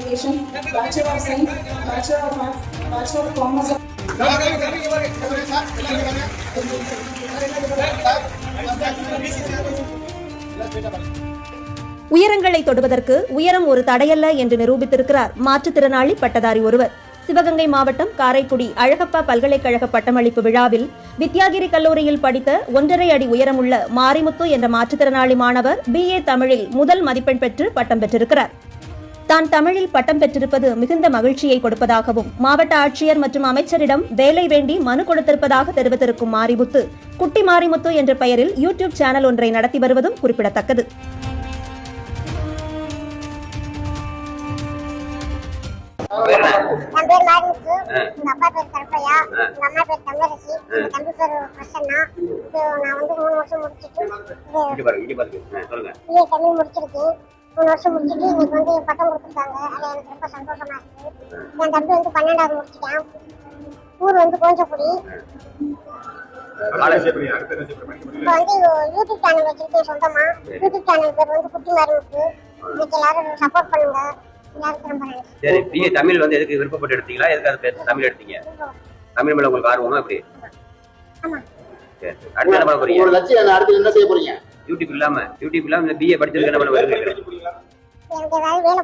Education, Bachelor of Science, Bachelor of Arts, Bachelor of Commerce. உயரங்களை தொடுவதற்கு உயரம் ஒரு தடையல்ல என்று நிரூபித்திருக்கிறார் மாற்றுத்திறனாளி பட்டதாரி ஒருவர். சிவகங்கை மாவட்டம் காரைக்குடி அழகப்பா பல்கலைக்கழக பட்டமளிப்பு விழாவில் வித்யாகிரி கல்லூரியில் படித்த 1.5 அடி உயரமுள்ள மாரிமுத்து என்ற மாற்றுத்திறனாளி மாணவர் BA தமிழில் முதல் மதிப்பெண் பெற்று பட்டம் பெற்றிருக்கிறார். தான் தமிழில் பட்டம் பெற்றிருப்பது மிகுந்த மகிழ்ச்சியை கொடுப்பதாகவும் மாவட்ட ஆட்சியர் மற்றும் அமைச்சரிடம் வேலை வேண்டி மனு கொடுத்திருப்பதாக தெரிவித்திருக்கும் மாரிமுத்து குட்டி மாரிமுத்து என்ற பெயரில் யூடியூப் சேனல் ஒன்றை நடத்தி வருவதும் குறிப்பிடத்தக்கது. என் பேர் மாரிமுத்து, எங்க அப்பா பேர் கருப்பையா, எங்க அம்மா பேர் தமிழரசி, எங்க தம்பி பேர் பிரசன்னா. நான் 3 வருஷம் முடிச்சிட்டு தமிழ் முடிச்சிருக்கேன். 3 வருஷம் முடிச்சிட்டு இன்னைக்கு பட்டம் கொடுத்துருக்காங்க. அது எனக்கு ரொம்ப சந்தோஷமா இருக்கு. என் தம்பி 12வது முடிச்சிட்டான். ஊர் கோஞ்சக்குடி. இப்போ யூடியூப் சேனல் வச்சிருக்கேன் சொந்தமா. யூடியூப் சேனல் பேர் குட்டி மாரிமுத்து. இன்னைக்கு எல்லாரும் சப்போர்ட் பண்ணுங்க. சரி, BA தமிழ் எதுக்கு விருப்பப்பட்டு எடுத்தீங்களா? எதுக்கு தமிழ் எடுத்தீங்க? தமிழ் மேல உங்களுக்கு ஆர்வமா எப்படி? சரி, அடுத்து என்ன பண்ண போறீங்க? உங்க லட்சியம் அடுத்து என்ன செய்ய போறீங்க? யூடியூப் இல்லாம இந்த BA படிச்சதுக்கு என்ன பண்ண போறீங்க? எனக்கு ஏதாவது வேலை